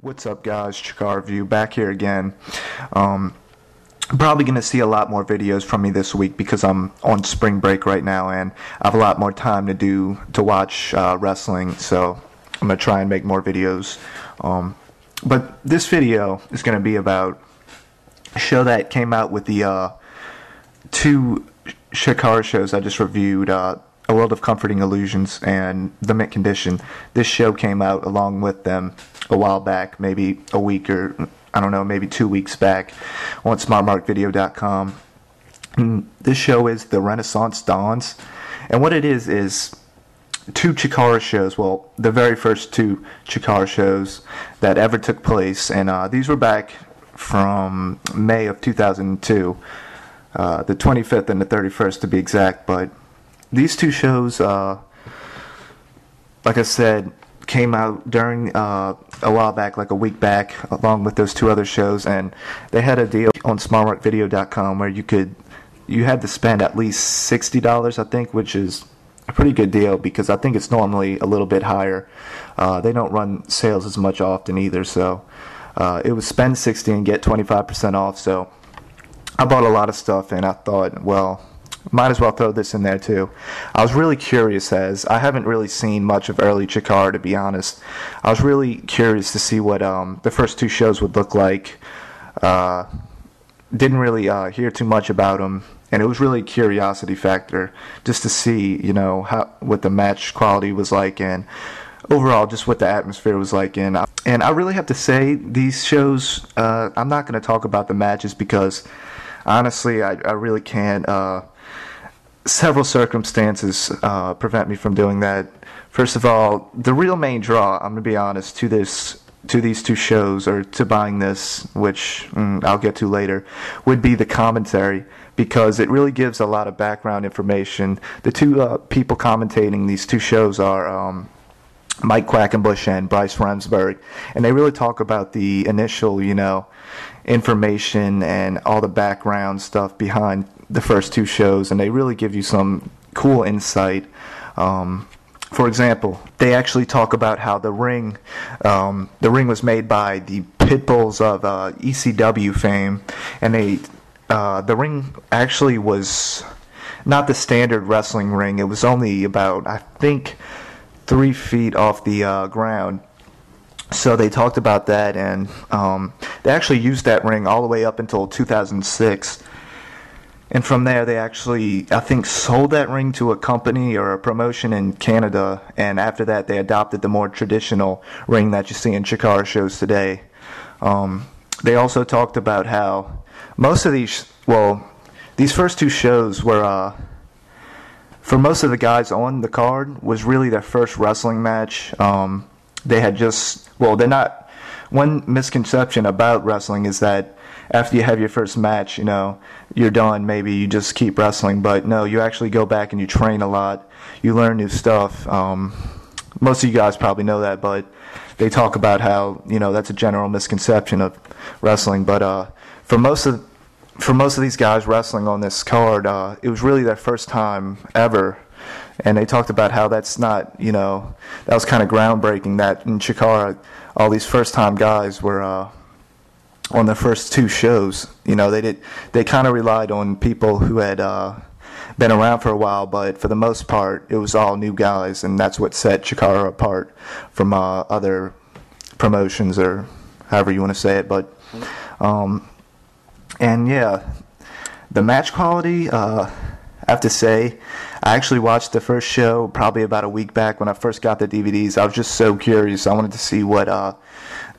What's up, guys? Chikara View back here again. Probably going to see a lot more videos from me this week because I'm on spring break right now and I have a lot more time to watch wrestling, so I'm going to try and make more videos. But this video is going to be about a show that came out with the two Chikara shows I just reviewed, A World of Comforting Illusions and The Mint Condition. This show came out along with them a while back, maybe a week or, I don't know, maybe 2 weeks back on smartmarkvideo.com. This show is theRENAISSANCEdawns. And what it is two Chikara shows, well, the very first two Chikara shows that ever took place. And these were back from May of 2002, the 25th and the 31st to be exact. But these two shows, like I said, came out during a while back, like a week back, along with those two other shows, and they had a deal on smartmarkvideo.com where you had to spend at least $60, I think, which is a pretty good deal because I think it's normally a little bit higher. They don't run sales as much often either, so it was spend $60 and get 25% off. So I bought a lot of stuff, and I thought, well, might as well throw this in there too. I was really curious, as I haven't really seen much of early Chikara, to be honest. I was really curious to see what the first two shows would look like. Didn't really hear too much about them, and it was really a curiosity factor just to see, you know, what the match quality was like, and overall just what the atmosphere was like. And I really have to say, these shows, I'm not going to talk about the matches because honestly I really can't. Several circumstances prevent me from doing that. First of all, the real main draw, I'm going to be honest, to these two shows, or to buying this, which I'll get to later, would be the commentary, because it really gives a lot of background information. The two people commentating these two shows are Mike Quackenbush and Bryce Remsburg, and they really talk about the initial, you know, information and all the background stuff behind the first two shows, and they really give you some cool insight. For example, they actually talk about how the ring was made by the Pitbulls of ECW fame, and the ring actually was not the standard wrestling ring. It was only about, I think, 3 feet off the ground. So they talked about that, and they actually used that ring all the way up until 2006. And from there, they actually, I think, sold that ring to a company or a promotion in Canada. And after that, they adopted the more traditional ring that you see in Chikara shows today. They also talked about how most of these first two shows were, for most of the guys on the card, was really their first wrestling match. They had just, they're not, one misconception about wrestling is that after you have your first match, you know, you're done. Maybe you just keep wrestling. But no, you actually go back and you train a lot. You learn new stuff. Most of you guys probably know that, but they talk about how, you know, that's a general misconception of wrestling. But for most of these guys wrestling on this card, it was really their first time ever. And they talked about how that's not, you know, that was kind of groundbreaking, that in Chikara, all these first-time guys were on the first two shows. You know, they kind of relied on people who had been around for a while, but for the most part, it was all new guys, and that's what set Chikara apart from other promotions, or however you want to say it. But and yeah, the match quality, I have to say, I actually watched the first show probably about a week back when I first got the DVDs. I was just so curious. I wanted to see what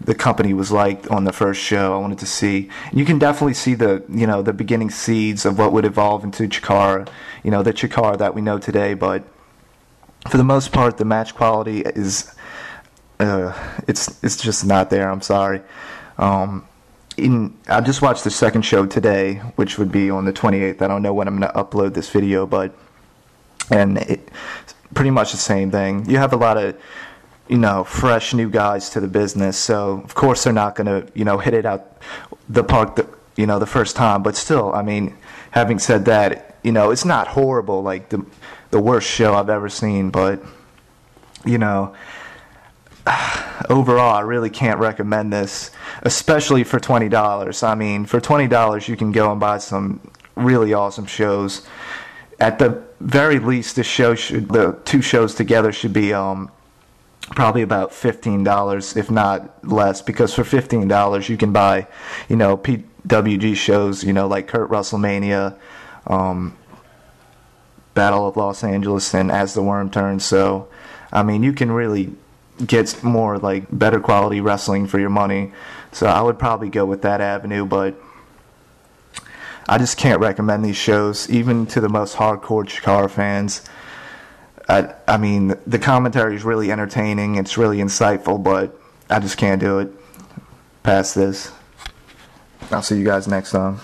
the company was like on the first show. I wanted to see. You can definitely see the beginning seeds of what would evolve into Chikara, you know, the Chikara that we know today. But for the most part, the match quality is it's just not there. I'm sorry. I just watched the second show today, which would be on the 28th. I don't know when I'm going to upload this video, and it's pretty much the same thing. You have a lot of, you know, fresh new guys to the business, so of course they're not going to, you know, hit it out the park, the first time. But still, I mean, having said that, you know, it's not horrible like the worst show I've ever seen, but, you know, overall, I really can't recommend this, especially for $20. I mean, for $20, you can go and buy some really awesome shows. At the very least, the two shows together should be probably about $15, if not less, because for $15 you can buy, PWG shows, like Kurt WrestleMania, Battle of Los Angeles, and As the Worm Turns. So, I mean, you can really get more, like, better quality wrestling for your money. So I would probably go with that avenue, but I just can't recommend these shows, even to the most hardcore Chikara fans. I mean, the commentary is really entertaining. It's really insightful, but I just can't do it past this. I'll see you guys next time.